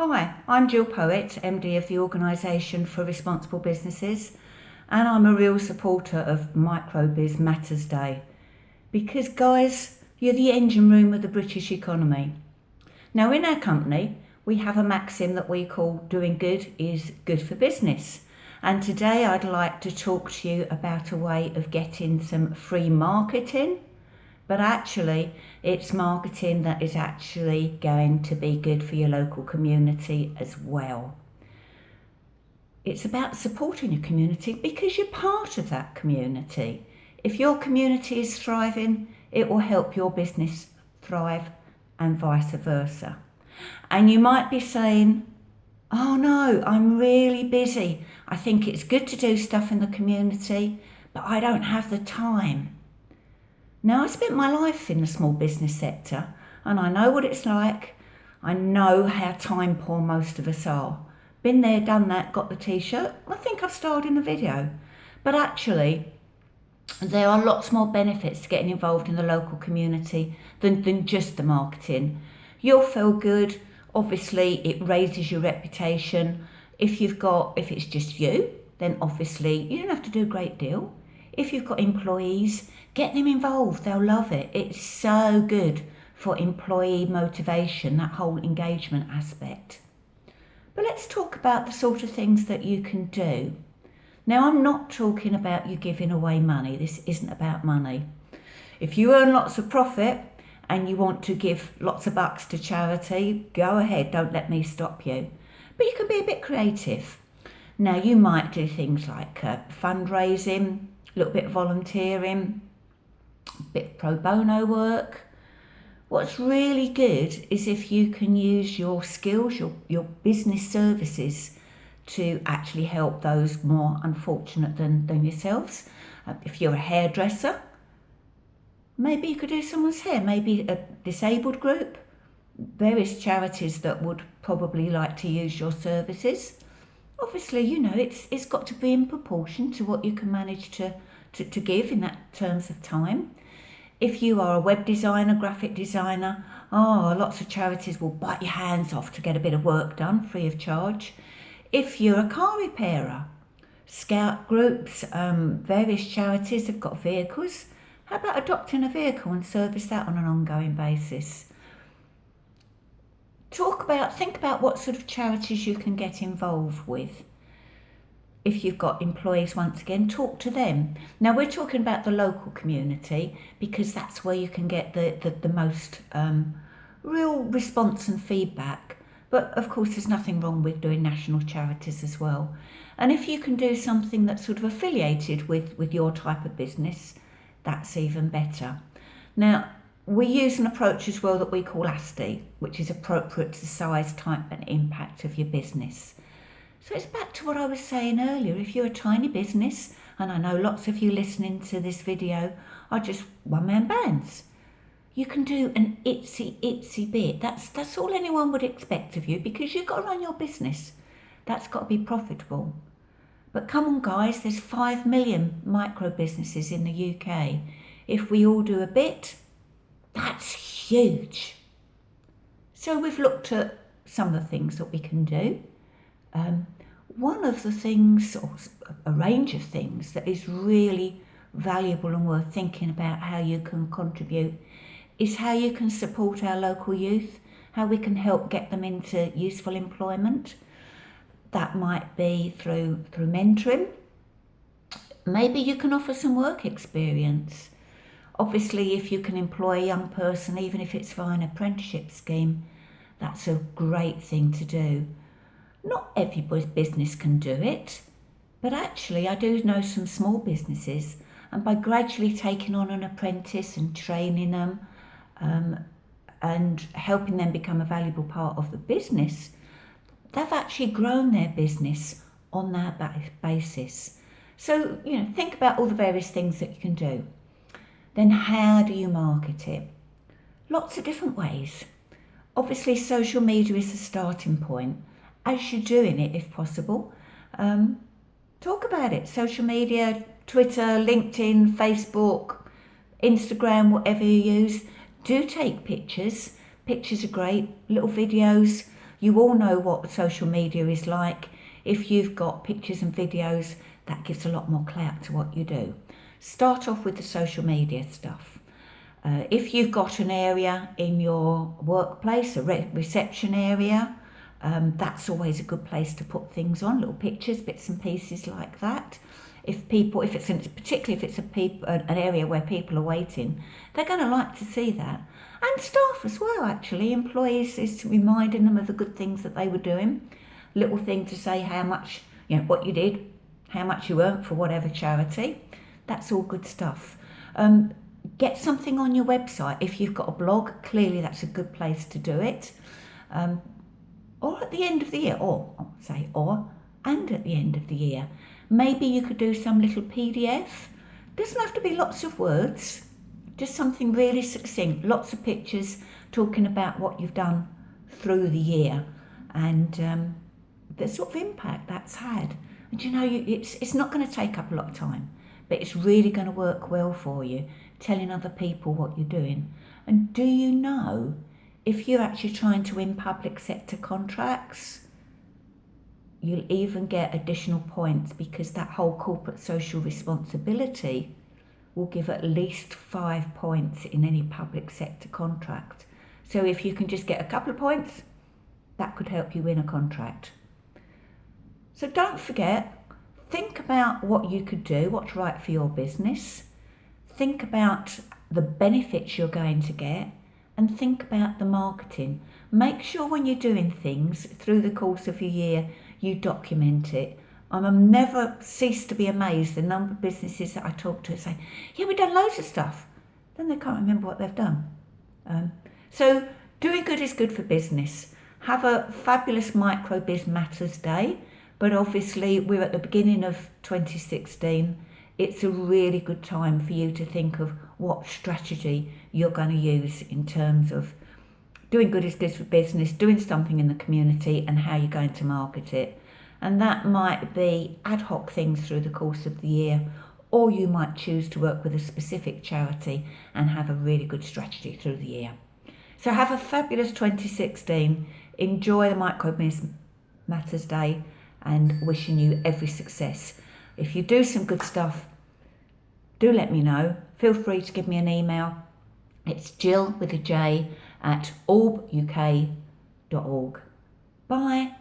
Hi, I'm Jill Poet, MD of the Organisation for Responsible Businesses, and I'm a real supporter of Microbiz Matters Day because, guys, you're the engine room of the British economy. Now, in our company, we have a maxim that we call doing good is good for business. And today I'd like to talk to you about a way of getting some free marketing, but actually it's marketing that is actually going to be good for your local community as well. It's about supporting your community because you're part of that community. If your community is thriving, it will help your business thrive and vice versa. And you might be saying, oh no, I'm really busy. I think it's good to do stuff in the community, but I don't have the time. Now, I spent my life in the small business sector and I know what it's like. I know how time poor most of us are. Been there, done that, got the t-shirt. I think I've starred in a video. But actually, there are lots more benefits to getting involved in the local community than just the marketing. You'll feel good. Obviously, it raises your reputation. If it's just you, then obviously you don't have to do a great deal. If you've got employees, get them involved. They'll love it. It's so good for employee motivation, that whole engagement aspect. But let's talk about the sort of things that you can do. Now, I'm not talking about you giving away money. This isn't about money. If you earn lots of profit and you want to give lots of bucks to charity, go ahead. Don't let me stop you. But you can be a bit creative. Now, you might do things like fundraising, a little bit of volunteering, a bit of pro bono work. What's really good is if you can use your skills, your business services to actually help those more unfortunate than yourselves. If you're a hairdresser, maybe you could do someone's hair, maybe a disabled group, various charities that would probably like to use your services. Obviously, it's got to be in proportion to what you can manage to give in that terms of time. If you are a web designer, graphic designer, lots of charities will bite your hands off to get a bit of work done free of charge. If you're a car repairer, scout groups, various charities have got vehicles. How about adopting a vehicle and service that on an ongoing basis? Think about what sort of charities you can get involved with. If you've got employees, once again, talk to them. Now, we're talking about the local community because that's where you can get the most real response and feedback. But of course, there's nothing wrong with doing national charities as well. And if you can do something that's sort of affiliated with your type of business, that's even better. Now, we use an approach as well that we call ASTI, which is appropriate to the size, type and impact of your business. So it's back to what I was saying earlier. If you're a tiny business, and I know lots of you listening to this video are just one-man bands, you can do an itsy bit. That's all anyone would expect of you because you've got to run your business. That's got to be profitable. But come on, guys, there's 5 million micro businesses in the UK. If we all do a bit, that's huge. So we've looked at some of the things that we can do. One of the things, or a range of things, that is really valuable and worth thinking about how you can contribute is how you can support our local youth, how we can help get them into useful employment. That might be through mentoring. Maybe you can offer some work experience. Obviously, if you can employ a young person, even if it's via an apprenticeship scheme, that's a great thing to do. Not everybody's business can do it, but actually I do know some small businesses, and by gradually taking on an apprentice and training them and helping them become a valuable part of the business, they've actually grown their business on that basis. So, think about all the various things that you can do. Then how do you market it? Lots of different ways. Obviously, social media is the starting point. As you're doing it, if possible, talk about it. Social media, Twitter, LinkedIn, Facebook, Instagram, whatever you use, do take pictures. Pictures are great, little videos. You all know what social media is like. If you've got pictures and videos, that gives a lot more clout to what you do. Start off with the social media stuff. If you've got an area in your workplace, a reception area, that's always a good place to put things on, little pictures, bits and pieces like that. Particularly if it's an area where people are waiting, they're going to like to see that. And staff as well, actually. Employees, is reminding them of the good things that they were doing. Little thing to say how much, what you did, how much you earned for whatever charity. That's all good stuff. Get something on your website. If you've got a blog, clearly that's a good place to do it. Or at the end of the year, and at the end of the year. Maybe you could do some little PDF. Doesn't have to be lots of words, just something really succinct, lots of pictures talking about what you've done through the year and the sort of impact that's had. And it's not going to take up a lot of time, but it's really going to work well for you, telling other people what you're doing. And do you know, if you're actually trying to win public sector contracts, you'll even get additional points because that whole corporate social responsibility will give at least 5 points in any public sector contract. So if you can just get a couple of points, that could help you win a contract. So don't forget, think about what you could do, what's right for your business. Think about the benefits you're going to get and think about the marketing. Make sure when you're doing things through the course of your year, you document it. I'll never cease to be amazed the number of businesses that I talk to say, yeah, we've done loads of stuff. Then they can't remember what they've done. So doing good is good for business. Have a fabulous Microbiz Matters Day. But obviously we're at the beginning of 2016. It's a really good time for you to think of what strategy you're going to use in terms of doing good is good for business, doing something in the community and how you're going to market it. And that might be ad hoc things through the course of the year, or you might choose to work with a specific charity and have a really good strategy through the year. So have a fabulous 2016. Enjoy the Microbiz Matters Day and wishing you every success. If you do some good stuff, do let me know. Feel free to give me an email. It's Jill with a J at orbuk.org. Bye.